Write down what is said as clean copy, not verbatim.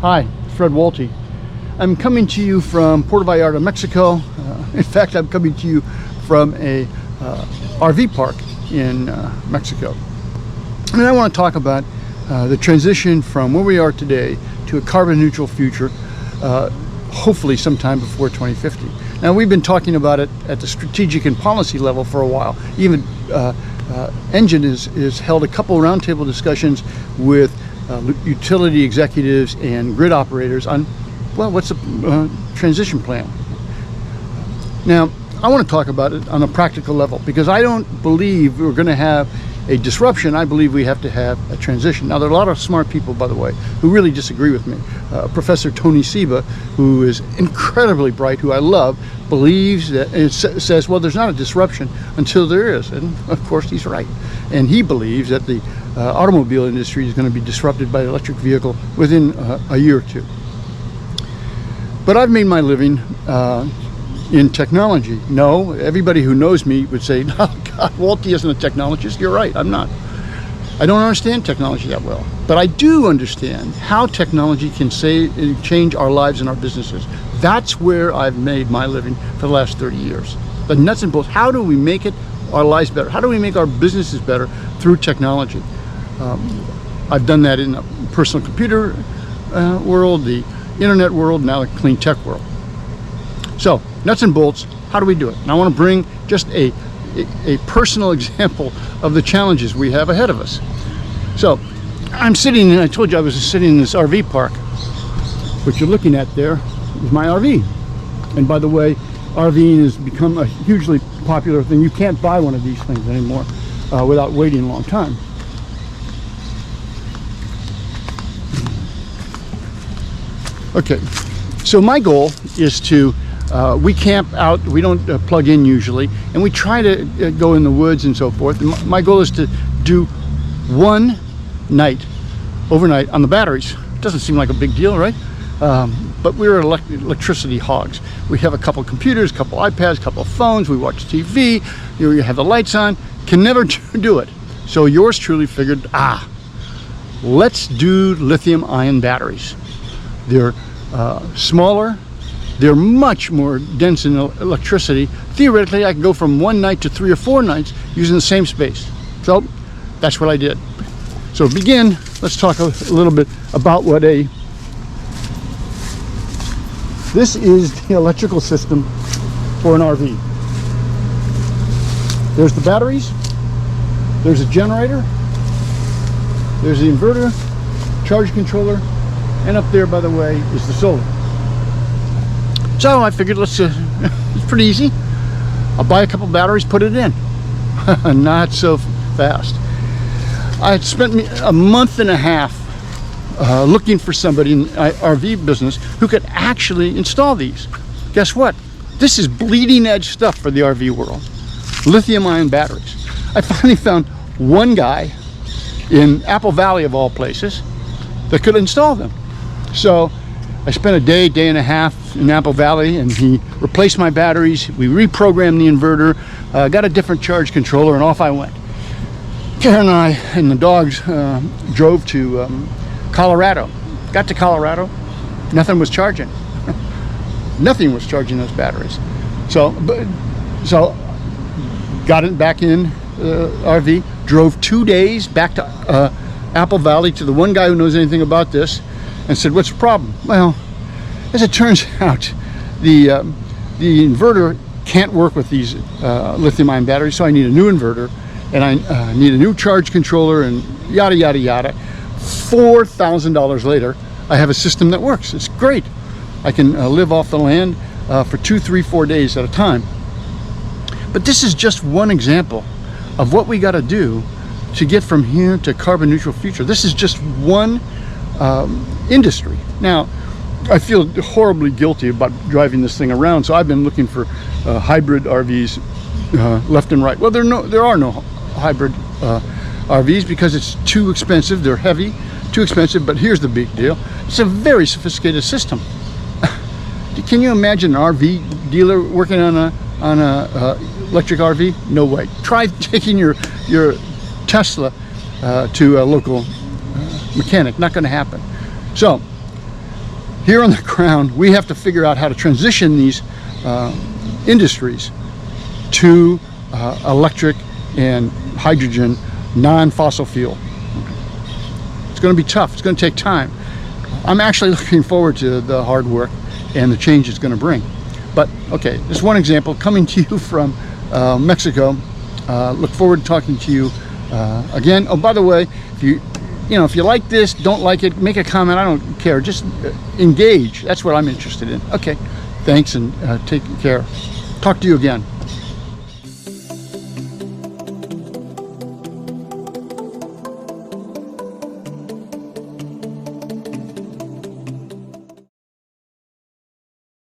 Hi, Fred Walti. I'm coming to you from Puerto Vallarta, Mexico. In fact, I'm coming to you from a RV park in Mexico. And I want to talk about the transition from where we are today to a carbon neutral future, hopefully sometime before 2050. Now, we've been talking about it at the strategic and policy level for a while. Even NGIN has held a couple of roundtable discussions with utility executives and grid operators on, well, what's the transition plan? Now, I want to talk about it on a practical level because I don't believe we're going to have a disruption. I believe we have to have a transition. Now, there are a lot of smart people, by the way, who really disagree with me. Professor Tony Seba, who is incredibly bright, who I love, believes that, and says, well, there's not a disruption until there is. And of course, he's right. And he believes that the automobile industry is going to be disrupted by the electric vehicle within a year or two. But I've made my living in technology. No, everybody who knows me would say, oh God, Walti isn't a technologist. You're right, I'm not. I don't understand technology that well. But I do understand how technology can change our lives and our businesses. That's where I've made my living for the last 30 years. The nuts and bolts. How do we make our lives better? How do we make our businesses better through technology? I've done that in the personal computer world, the internet world, now the clean tech world. So, nuts and bolts, how do we do it? And I want to bring just a personal example of the challenges we have ahead of us. So, I'm sitting, and I told you I was sitting in this RV park. What you're looking at there is my RV. And by the way, RVing has become a hugely popular thing. You can't buy one of these things anymore without waiting a long time. Okay, so my goal is to, we camp out, we don't plug in usually, and we try to go in the woods and so forth. And my goal is to do one night, overnight, on the batteries. Doesn't seem like a big deal, right? But we're electricity hogs. We have a couple computers, a couple iPads, a couple phones, we watch TV, you have the lights on, can never do it. So yours truly figured, let's do lithium-ion batteries. They're smaller, they're much more dense in electricity. Theoretically, I can go from one night to 3 or 4 nights using the same space. So that's what I did. So to begin, let's talk a little bit about what this is the electrical system for an RV. There's the batteries, there's a generator, there's the inverter, charge controller, and up there, by the way, is the solar. So I figured it's pretty easy. I'll buy a couple batteries, put it in. Not so fast. I had spent a month and a half looking for somebody in the RV business who could actually install these. Guess what? This is bleeding edge stuff for the RV world. Lithium-ion batteries. I finally found one guy in Apple Valley, of all places, that could install them. So I spent a day and a half in Apple Valley, and he replaced my batteries. We reprogrammed the inverter, got a different charge controller, and off I went. Karen and I and the dogs drove to Colorado. Got to Colorado, nothing was charging. Nothing was charging those batteries. So got it back in RV, drove 2 days back to Apple Valley to the one guy who knows anything about this, and said, what's the problem? Well, as it turns out, the inverter can't work with these lithium-ion batteries, so I need a new inverter, and I need a new charge controller, and yada, yada, yada. $4,000 later, I have a system that works. It's great. I can live off the land for 2, 3, 4 days at a time. But this is just one example of what we got to do to get from here to carbon neutral future. This is just one industry. Now, I feel horribly guilty about driving this thing around, so I've been looking for hybrid RVs left and right. Well, there are no hybrid RVs because it's too expensive. They're heavy, too expensive. But here's the big deal: it's a very sophisticated system. Can you imagine an RV dealer working on a electric RV? No way. Try taking your Tesla to a local mechanic. Not going to happen. So here on the ground, we have to figure out how to transition these industries to electric and hydrogen, non-fossil fuel. It's going to be tough. It's going to take time. I'm actually looking forward to the hard work and the change it's going to bring. But okay, this one example coming to you from Mexico. Look forward to talking to you again. Oh, by the way, if you like this, don't like it, make a comment. I don't care. Just engage. That's what I'm interested in. Okay, thanks, and take care. Talk to you again.